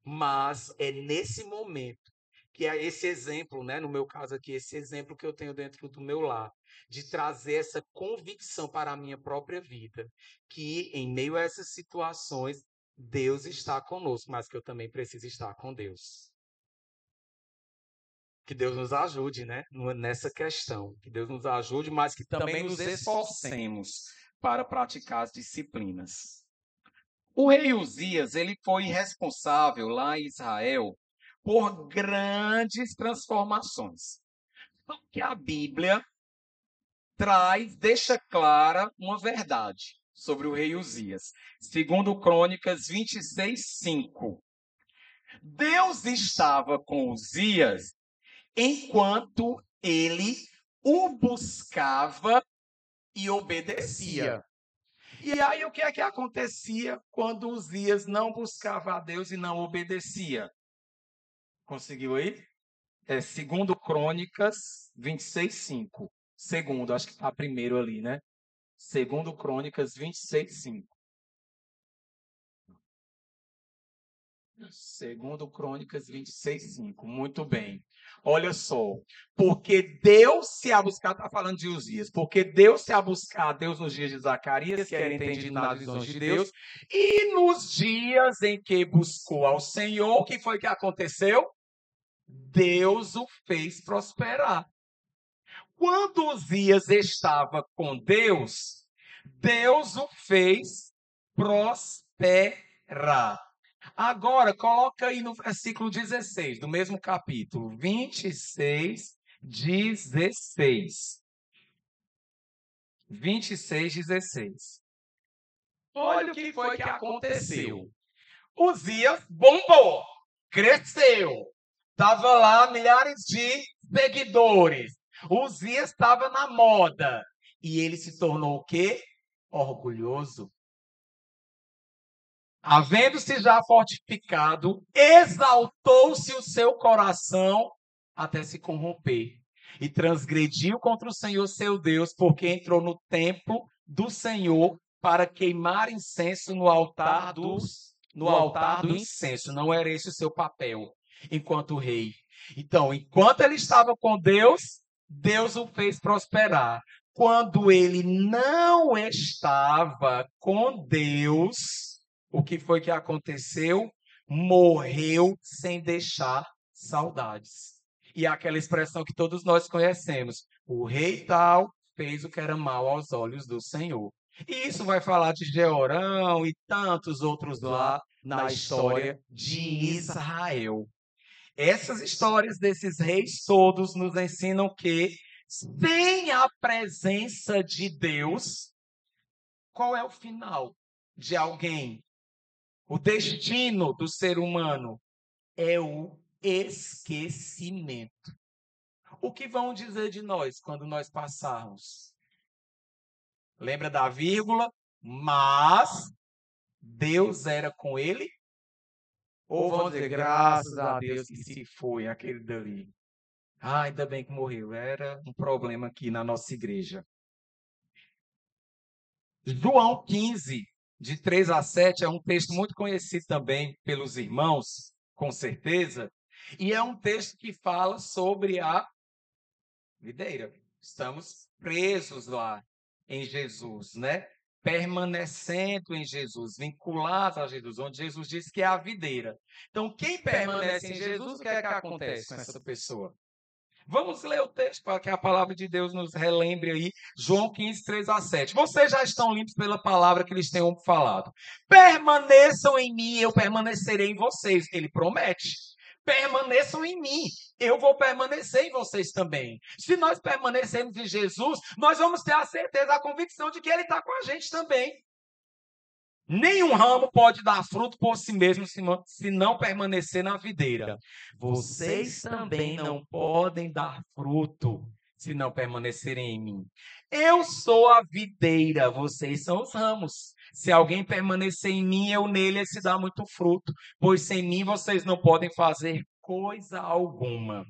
Mas é nesse momento que é esse exemplo, né? No meu caso aqui, esse exemplo que eu tenho dentro do meu lar, de trazer essa convicção para a minha própria vida, que em meio a essas situações, Deus está conosco, mas que eu também preciso estar com Deus. Que Deus nos ajude, né? Nessa questão. Que Deus nos ajude, mas que também nos esforcemos para praticar as disciplinas. O rei Uzias, ele foi responsável lá em Israel por grandes transformações. Porque a Bíblia deixa clara uma verdade sobre o rei Uzias. Segundo Crônicas 26:5. Deus estava com Uzias enquanto ele o buscava e obedecia. E aí o que é que acontecia quando Uzias não buscava a Deus e não obedecia? Conseguiu aí? Segundo Crônicas 26:5. Segundo, acho que está primeiro ali, né? Segundo Crônicas 26:5. Segundo Crônicas 26:5. Muito bem. Olha só. Porque deu-se a buscar, está falando de Uzias, porque deu-se a buscar a Deus nos dias de Zacarias, que era entendido nas visões de Deus, e nos dias em que buscou ao Senhor, o que foi que aconteceu? Deus o fez prosperar. Quando Uzias estava com Deus, Deus o fez prosperar. Agora, coloca aí no versículo 16, do mesmo capítulo, 26, 16. 26, 16. Olha o que foi que aconteceu. Uzias bombou, cresceu. Estava lá milhares de seguidores. Uzias estava na moda. E ele se tornou o quê? Orgulhoso. Havendo-se já fortificado, exaltou-se o seu coração até se corromper. E transgrediu contra o Senhor seu Deus, porque entrou no templo do Senhor para queimar incenso no altar do incenso. Não era esse o seu papel enquanto rei. Então, enquanto ele estava com Deus, Deus o fez prosperar. Quando ele não estava com Deus, o que foi que aconteceu? Morreu sem deixar saudades. E aquela expressão que todos nós conhecemos. O rei tal fez o que era mal aos olhos do Senhor. E isso vai falar de Jeorão e tantos outros lá na história de Israel. Essas histórias desses reis todos nos ensinam que, sem a presença de Deus, qual é o final de alguém? O destino do ser humano é o esquecimento. O que vão dizer de nós quando nós passarmos? Lembra da vírgula? Mas Deus era com ele? Ou vão dizer, graças a Deus que se foi aquele dali. Ah, ainda bem que morreu. Era um problema aqui na nossa igreja. João 15, de 3 a 7, é um texto muito conhecido também pelos irmãos, com certeza. E é um texto que fala sobre a videira. Estamos presos lá em Jesus, né? Permanecendo em Jesus, vinculados a Jesus, onde Jesus disse que é a videira. Então, quem permanece em Jesus, o que é que acontece com essa pessoa? Vamos ler o texto para que a palavra de Deus nos relembre aí. João 15, 3 a 7. Vocês já estão limpos pela palavra que lhes tenho falado. Permaneçam em mim, eu permanecerei em vocês. Ele promete. Permaneçam em mim, eu vou permanecer em vocês também. Se nós permanecermos em Jesus, nós vamos ter a certeza, a convicção de que Ele está com a gente também. Nenhum ramo pode dar fruto por si mesmo se não permanecer na videira. Vocês também não podem dar fruto se não permanecerem em mim. Eu sou a videira, vocês são os ramos. Se alguém permanecer em mim, eu nele, esse dá muito fruto, pois sem mim vocês não podem fazer coisa alguma.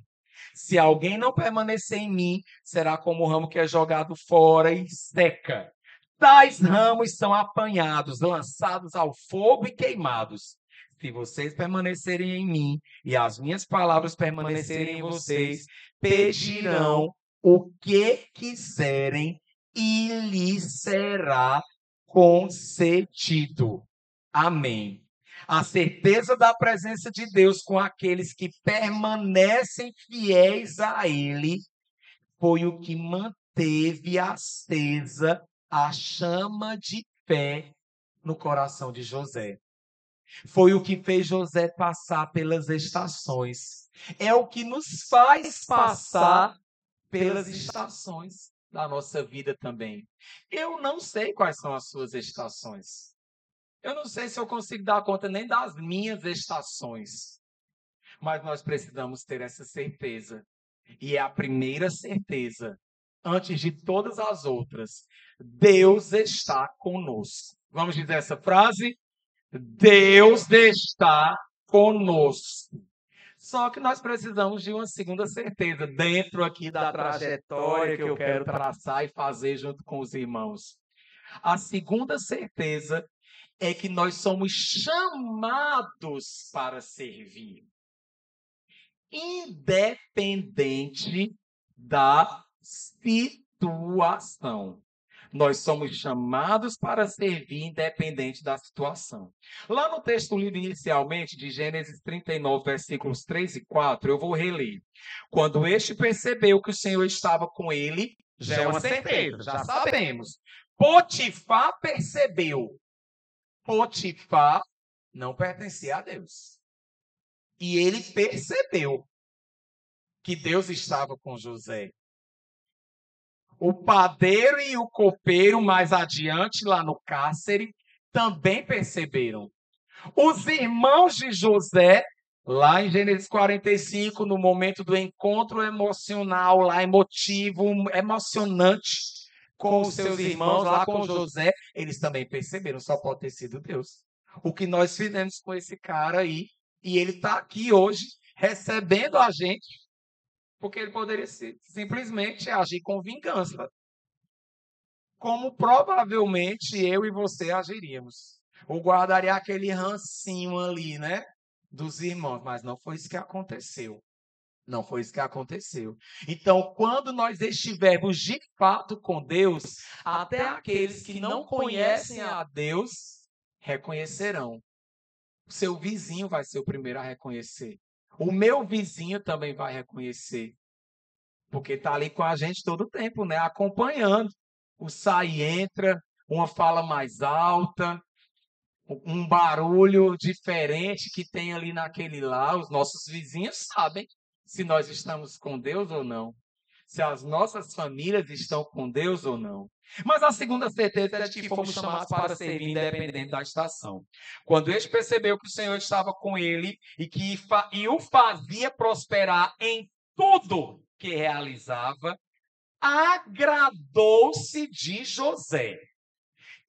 Se alguém não permanecer em mim, será como o ramo que é jogado fora e seca. Tais ramos são apanhados, lançados ao fogo e queimados. Se vocês permanecerem em mim e as minhas palavras permanecerem em vocês, pedirão o que quiserem e lhes será concedido. Amém. A certeza da presença de Deus com aqueles que permanecem fiéis a Ele foi o que manteve acesa a chama de fé no coração de José. Foi o que fez José passar pelas estações. É o que nos faz passar pelas estações da nossa vida também. Eu não sei quais são as suas estações. Eu não sei se eu consigo dar conta nem das minhas estações. Mas nós precisamos ter essa certeza. E é a primeira certeza, antes de todas as outras. Deus está conosco. Vamos dizer essa frase? Deus está conosco. Só que nós precisamos de uma segunda certeza, dentro aqui da trajetória que eu quero traçar e fazer junto com os irmãos. A segunda certeza é que nós somos chamados para servir, independente da situação. Nós somos chamados para servir independente da situação. Lá no texto lido inicialmente, de Gênesis 39, versículos 3 e 4, eu vou reler. Quando este percebeu que o Senhor estava com ele, já é uma certeza, já sabemos. Potifar percebeu. Potifar não pertencia a Deus. E ele percebeu que Deus estava com José. O padeiro e o copeiro, mais adiante, lá no cárcere, também perceberam. Os irmãos de José, lá em Gênesis 45, no momento do encontro emocional, lá emotivo, emocionante, com os seus irmãos, lá com José, eles também perceberam, só pode ter sido Deus. O que nós fizemos com esse cara aí, e ele está aqui hoje, recebendo a gente, porque ele poderia simplesmente agir com vingança, como provavelmente eu e você agiríamos. Ou guardaria aquele rancinho ali, né, dos irmãos, mas não foi isso que aconteceu. Não foi isso que aconteceu. Então, quando nós estivermos de fato com Deus, até aqueles que não conhecem a Deus reconhecerão. O seu vizinho vai ser o primeiro a reconhecer. O meu vizinho também vai reconhecer. Porque está ali com a gente todo o tempo, né? Acompanhando. O sai e entra, uma fala mais alta, um barulho diferente que tem ali naquele lá. Os nossos vizinhos sabem se nós estamos com Deus ou não. Se as nossas famílias estão com Deus ou não. Mas a segunda certeza é de que fomos chamados para servir independente da estação. Quando este percebeu que o Senhor estava com ele e o fazia prosperar em tudo que realizava, agradou-se de José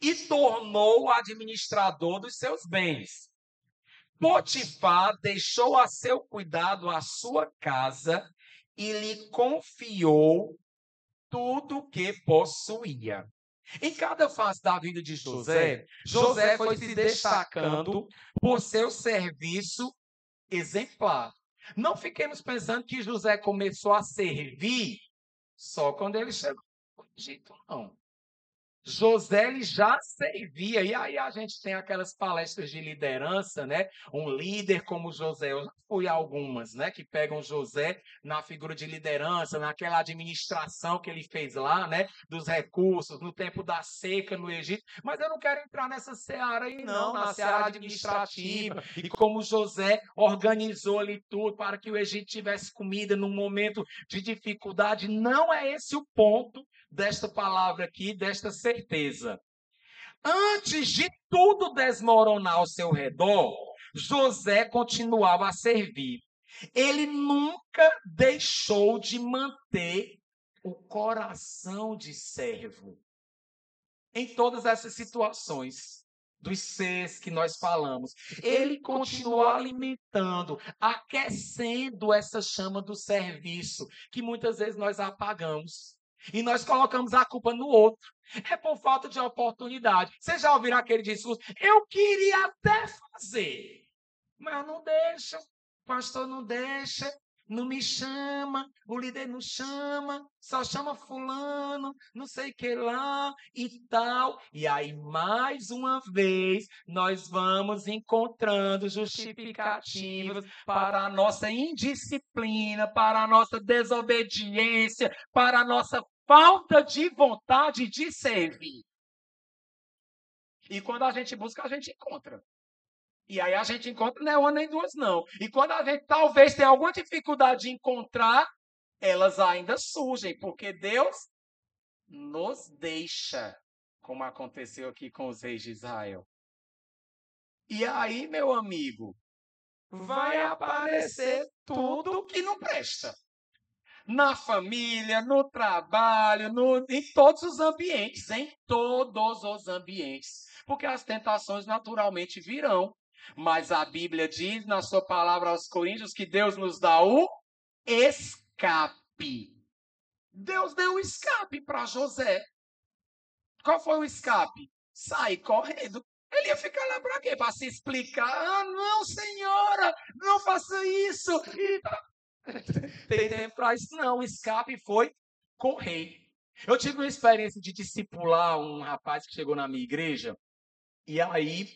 e tornou-o administrador dos seus bens. Potifar deixou a seu cuidado a sua casa e lhe confiou tudo o que possuía. Em cada fase da vida de José, José foi se destacando por seu serviço exemplar. Não fiquemos pensando que José começou a servir só quando ele chegou no Egito, não. José ele já servia, e aí a gente tem aquelas palestras de liderança, né? Um líder como José, eu já fui a algumas, né? Que pegam José na figura de liderança, naquela administração que ele fez lá, né? Dos recursos, no tempo da seca no Egito, mas eu não quero entrar nessa seara aí não, na seara administrativa, e como José organizou ali tudo para que o Egito tivesse comida num momento de dificuldade, não é esse o ponto desta palavra aqui, desta certeza. Antes de tudo desmoronar ao seu redor, José continuava a servir. Ele nunca deixou de manter o coração de servo. Em todas essas situações, dos seres que nós falamos, ele continuou alimentando, aquecendo essa chama do serviço, que muitas vezes nós apagamos. E nós colocamos a culpa no outro. É por falta de oportunidade. Vocês já ouviram aquele discurso? Eu queria até fazer, mas não deixa. O pastor não deixa, não me chama, o líder não chama, só chama fulano, não sei o que lá e tal. E aí, mais uma vez, nós vamos encontrando justificativas para a nossa indisciplina, para a nossa desobediência, para a nossa falta de vontade de servir. E quando a gente busca, a gente encontra. E aí a gente encontra não é uma nem duas, não. E quando a gente talvez tenha alguma dificuldade de encontrar, elas ainda surgem, porque Deus nos deixa, como aconteceu aqui com os reis de Israel. E aí, meu amigo, vai aparecer tudo que não presta. Na família, no trabalho, em todos os ambientes, em todos os ambientes. Porque as tentações naturalmente virão. Mas a Bíblia diz na sua palavra aos Coríntios que Deus nos dá o escape. Deus deu o escape para José. Qual foi o escape? Sair correndo. Ele ia ficar lá para quê? Para se explicar. Ah, não, senhora, não faça isso. Tem tempo para isso? Não, o escape foi correr. Eu tive uma experiência de discipular um rapaz que chegou na minha igreja. E aí,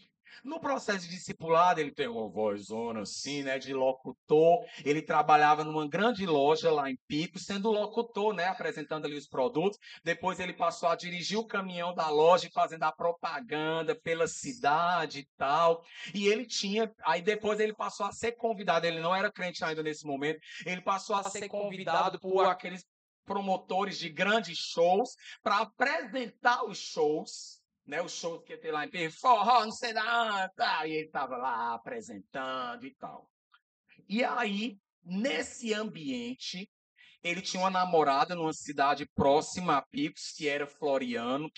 no processo de discipulado, ele tem uma vozona assim, né, de locutor. Ele trabalhava numa grande loja lá em Pico, sendo locutor, né, apresentando ali os produtos. Depois ele passou a dirigir o caminhão da loja e fazendo a propaganda pela cidade e tal. E ele tinha, aí depois ele passou a ser convidado, ele não era crente ainda nesse momento, ele passou a ser convidado por aqueles promotores de grandes shows para apresentar os shows. Né, o show que tem lá em forró, não sei lá, tá, e ele estava lá apresentando e tal. E aí, nesse ambiente, ele tinha uma namorada numa cidade próxima a Picos, que é Floriano,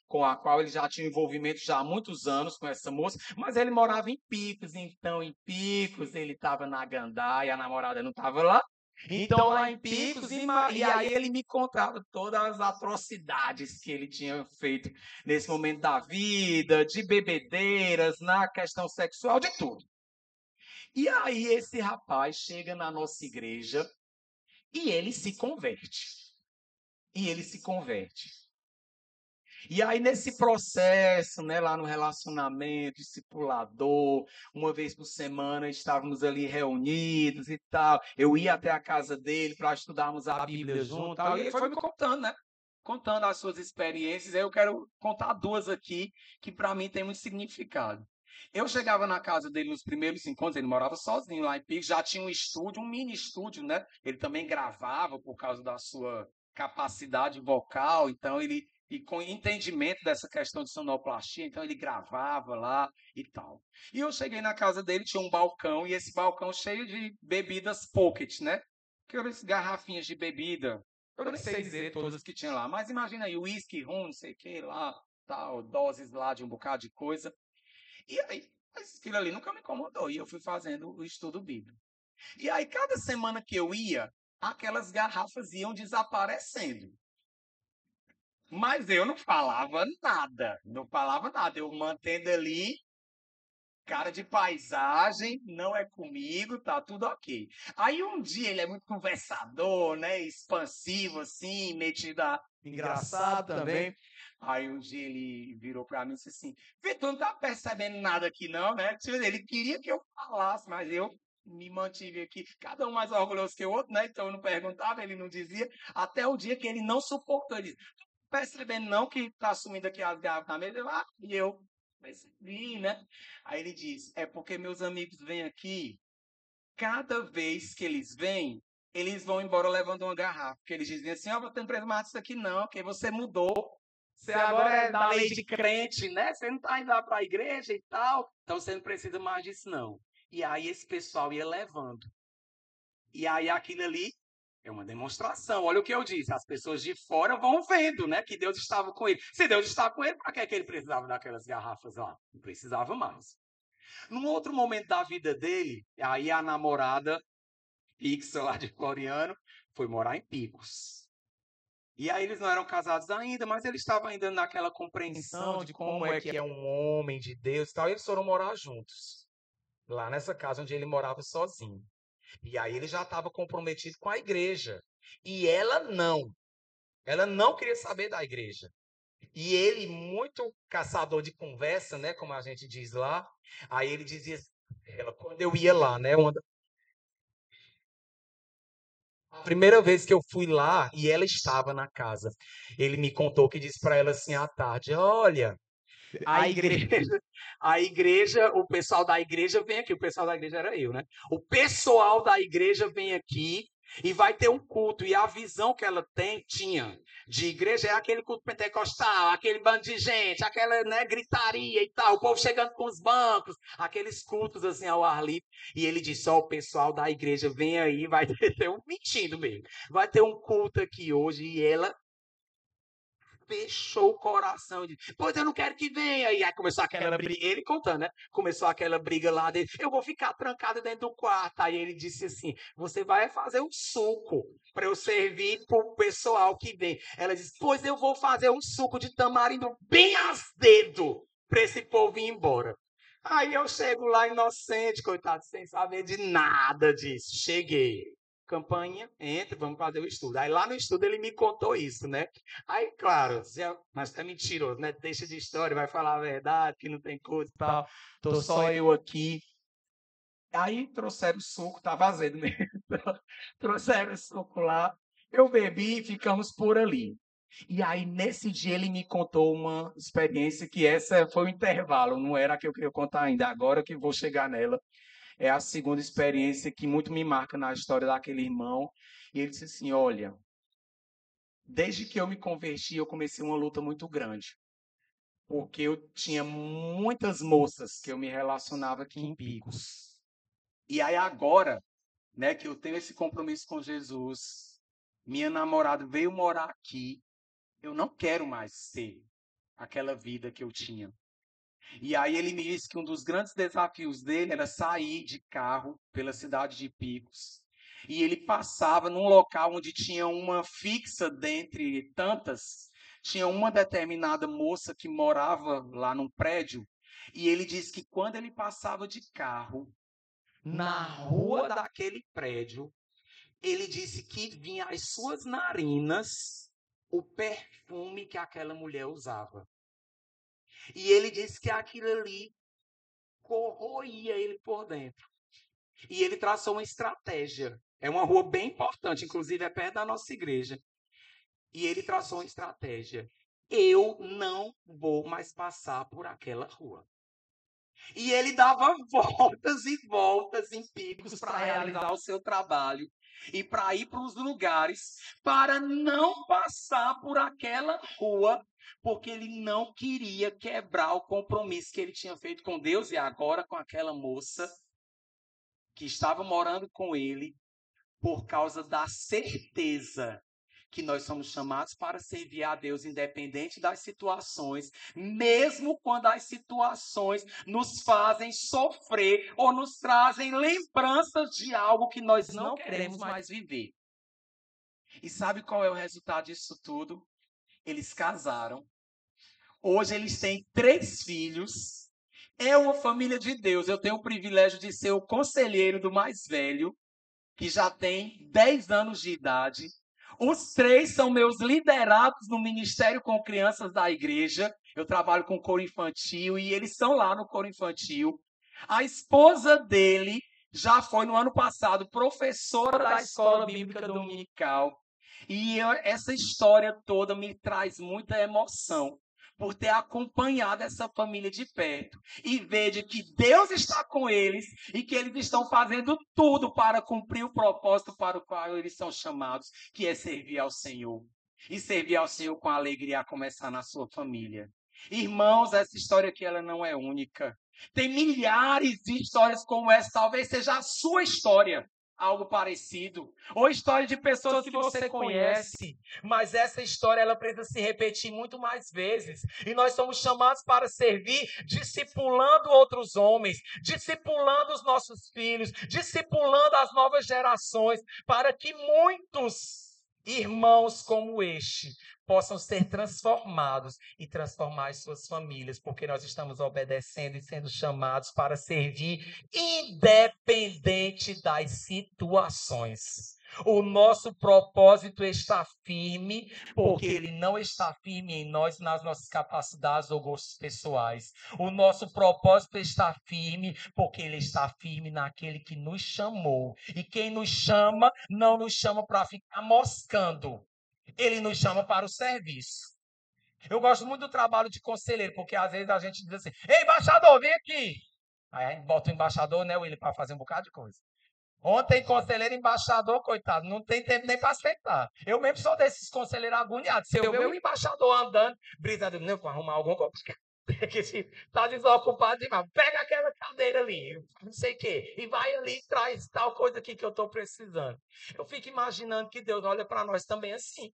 com a qual ele já tinha envolvimento já há muitos anos com essa moça, mas ele morava em Picos, então em Picos ele estava na gandaia, a namorada não estava lá. Então, lá em Picos, e aí ele me contava todas as atrocidades que ele tinha feito nesse momento da vida, de bebedeiras, na questão sexual, de tudo. E aí esse rapaz chega na nossa igreja e ele se converte. E aí, nesse processo, né, lá no relacionamento, discipulador, uma vez por semana estávamos ali reunidos e tal. Eu ia até a casa dele para estudarmos a Bíblia junto. Tal, e ele foi me contando, né? Contando as suas experiências. Eu quero contar duas aqui que para mim tem muito significado. Eu chegava na casa dele nos primeiros encontros, ele morava sozinho lá em Picos, já tinha um estúdio, um mini estúdio, né? Ele também gravava por causa da sua capacidade vocal, então ele e com entendimento dessa questão de sonoplastia, então ele gravava lá e tal. E eu cheguei na casa dele, tinha um balcão, e esse balcão cheio de bebidas pocket, né? Aquelas garrafinhas de bebida. Eu não sei dizer todas que tinha lá, mas imagina aí, uísque, rum, não sei o que lá, tal, doses lá de um bocado de coisa. E aí, aquilo ali nunca me incomodou, e eu fui fazendo o estudo bíblico. E aí, cada semana que eu ia, aquelas garrafas iam desaparecendo. Mas eu não falava nada, Eu mantendo ali, cara de paisagem, não é comigo, tá tudo ok. Aí um dia ele é muito conversador, né, expansivo assim, metido a engraçado também. Aí um dia ele virou pra mim e disse assim: Vitor, não tá percebendo nada aqui não, né? Ele queria que eu falasse, mas eu me mantive aqui, cada um mais orgulhoso que o outro, né? Então eu não perguntava, ele não dizia, até o dia que ele não suportou. Ele disse: percebendo não que tá sumindo aqui as garrafas na mesa? E eu percebi, né? Aí ele diz: é porque meus amigos vêm aqui, cada vez que eles vêm, eles vão embora levando uma garrafa. Porque eles dizem assim: ó, você não precisa mais disso aqui não, porque você mudou. Você agora é da lei de crente, né? Você não está indo lá para a igreja e tal. Então você não precisa mais disso, não. E aí esse pessoal ia levando. E aí aquilo ali é uma demonstração. Olha o que eu disse. As pessoas de fora vão vendo, né? Que Deus estava com ele. Se Deus estava com ele, para que ele precisava daquelas garrafas lá? Não precisava mais. Num outro momento da vida dele, aí a namorada fixa lá de Floriano foi morar em Picos. E aí eles não eram casados ainda, mas eles estavam ainda naquela compreensão de como é que é um homem de Deus e tal. E eles foram morar juntos. Lá nessa casa onde ele morava sozinho. E aí ele já estava comprometido com a igreja. E ela não. Ela não queria saber da igreja. E ele, muito caçador de conversa, né, como a gente diz lá, aí ele dizia, ela, quando eu ia lá, né, a primeira vez que eu fui lá e ela estava na casa, ele me contou que disse para ela assim à tarde, olha, a igreja, o pessoal da igreja vem aqui, o pessoal da igreja era eu, né? O pessoal da igreja vem aqui e vai ter um culto. E a visão que ela tinha de igreja é aquele culto pentecostal, aquele bando de gente, aquela, né, gritaria e tal, o povo chegando com os bancos, aqueles cultos assim ao ar livre. E ele disse, ó, o pessoal da igreja vem aí, vai ter um mentindo mesmo. Vai ter um culto aqui hoje e ela fechou o coração. Pois eu não quero que venha. E aí começou aquela briga. Ele contando, né? Começou aquela briga lá dele. Eu vou ficar trancado dentro do quarto. Aí ele disse assim: você vai fazer um suco para eu servir pro pessoal que vem. Ela disse: pois eu vou fazer um suco de tamarindo bem azedo para esse povo ir embora. Aí eu chego lá inocente, coitado, sem saber de nada disso. Cheguei. Campainha, entra, vamos fazer o estudo. Aí lá no estudo ele me contou isso, né? Aí, claro, mas é mentiroso, né? Deixa de história, vai falar a verdade, que não tem coisa e tal. Tô só eu aqui. Aí trouxeram o suco, tá vazio mesmo. Trouxeram o suco lá. Eu bebi e ficamos por ali. E aí, nesse dia, ele me contou uma experiência que essa foi o intervalo, não era a que eu queria contar ainda, agora que vou chegar nela. É a segunda experiência que muito me marca na história daquele irmão. E ele disse assim, olha, desde que eu me converti, eu comecei uma luta muito grande. Porque eu tinha muitas moças que eu me relacionava aqui em Picos. E aí agora, né, que eu tenho esse compromisso com Jesus, minha namorada veio morar aqui, eu não quero mais ser aquela vida que eu tinha. E aí ele me disse que um dos grandes desafios dele era sair de carro pela cidade de Picos. E ele passava num local onde tinha uma fixa dentre tantas, tinha uma determinada moça que morava lá num prédio. E ele disse que quando ele passava de carro, na rua daquele prédio, ele disse que vinha às suas narinas o perfume que aquela mulher usava. E ele disse que aquilo ali corroía ele por dentro. E ele traçou uma estratégia. É uma rua bem importante, inclusive é perto da nossa igreja. E ele traçou uma estratégia. Eu não vou mais passar por aquela rua. E ele dava voltas e voltas em Picos para realizar o seu trabalho e para ir para os lugares para não passar por aquela rua, porque ele não queria quebrar o compromisso que ele tinha feito com Deus e agora com aquela moça que estava morando com ele, por causa da certeza que nós somos chamados para servir a Deus independente das situações, mesmo quando as situações nos fazem sofrer ou nos trazem lembranças de algo que nós não queremos mais viver. E sabe qual é o resultado disso tudo? Eles casaram. Hoje eles têm 3 filhos. É uma família de Deus. Eu tenho o privilégio de ser o conselheiro do mais velho, que já tem 10 anos de idade. Os 3 são meus liderados no ministério com crianças da igreja. Eu trabalho com coro infantil e eles são lá no coro infantil. A esposa dele já foi no ano passado professora da escola bíblica dominical. E essa história toda me traz muita emoção por ter acompanhado essa família de perto e ver de que Deus está com eles e que eles estão fazendo tudo para cumprir o propósito para o qual eles são chamados, que é servir ao Senhor. E servir ao Senhor com alegria a começar na sua família. Irmãos, essa história aqui ela não é única. Tem milhares de histórias como essa, talvez seja a sua história, algo parecido, ou história de pessoas que você conhece, mas essa história ela precisa se repetir muito mais vezes, e nós somos chamados para servir discipulando outros homens, discipulando os nossos filhos, discipulando as novas gerações, para que muitos irmãos como este possam ser transformados e transformar as suas famílias, porque nós estamos obedecendo e sendo chamados para servir independente das situações. O nosso propósito está firme, porque ele não está firme em nós, nas nossas capacidades ou gostos pessoais. O nosso propósito está firme, porque ele está firme naquele que nos chamou. E quem nos chama, não nos chama para ficar moscando. Ele nos chama para o serviço. Eu gosto muito do trabalho de conselheiro, porque às vezes a gente diz assim, ei, embaixador, vem aqui. Aí a gente bota o embaixador, né, William, para fazer um bocado de coisa. Ontem, conselheiro, embaixador, coitado, não tem tempo nem para aceitar. Eu mesmo sou desses conselheiros agoniados. Se eu ver o embaixador andando, brisando, não, para arrumar alguma coisa, que está desocupado demais. Pega aquela cadeira ali, não sei o quê, e vai ali e traz tal coisa aqui que eu estou precisando. Eu fico imaginando que Deus olha para nós também assim,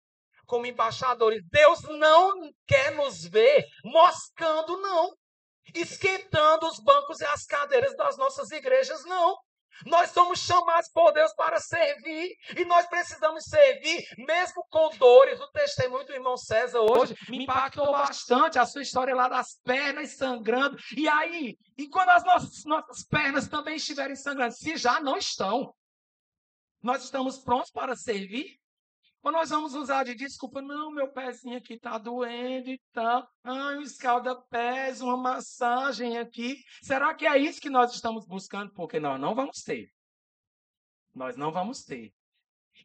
como embaixadores. Deus não quer nos ver moscando, não. Esquentando os bancos e as cadeiras das nossas igrejas, não. Nós somos chamados por Deus para servir, e nós precisamos servir, mesmo com dores. O testemunho do irmão César hoje me impactou bastante, a sua história lá das pernas sangrando. E aí, e quando as nossas pernas também estiverem sangrando, se já não estão, nós estamos prontos para servir? Ou nós vamos usar de desculpa, não, meu pezinho aqui está doendo e tal. Um escalda-pés, uma massagem aqui. Será que é isso que nós estamos buscando? Porque nós não vamos ter. Nós não vamos ter.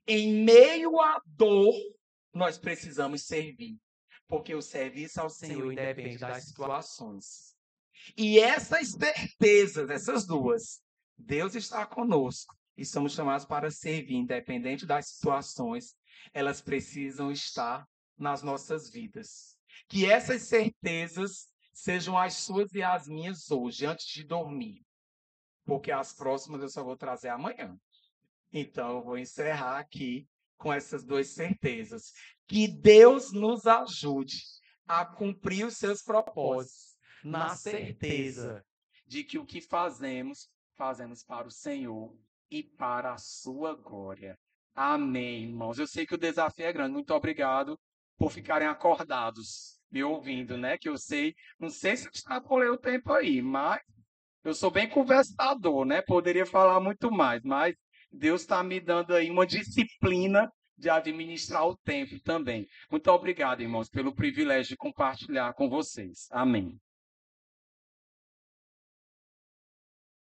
Em meio à dor, nós precisamos servir. Porque o serviço ao Senhor independe das situações. E essas certezas, essas duas, Deus está conosco e somos chamados para servir, independente das situações, elas precisam estar nas nossas vidas. Que essas certezas sejam as suas e as minhas hoje, antes de dormir. Porque as próximas eu só vou trazer amanhã. Então, eu vou encerrar aqui com essas duas certezas. Que Deus nos ajude a cumprir os seus propósitos, na certeza de que o que fazemos, fazemos para o Senhor e para a sua glória. Amém, irmãos. Eu sei que o desafio é grande. Muito obrigado por ficarem acordados, me ouvindo, né? Que eu sei, não sei se extrapolei o tempo aí, mas eu sou bem conversador, né? Poderia falar muito mais, mas Deus está me dando aí uma disciplina de administrar o tempo também. Muito obrigado, irmãos, pelo privilégio de compartilhar com vocês. Amém.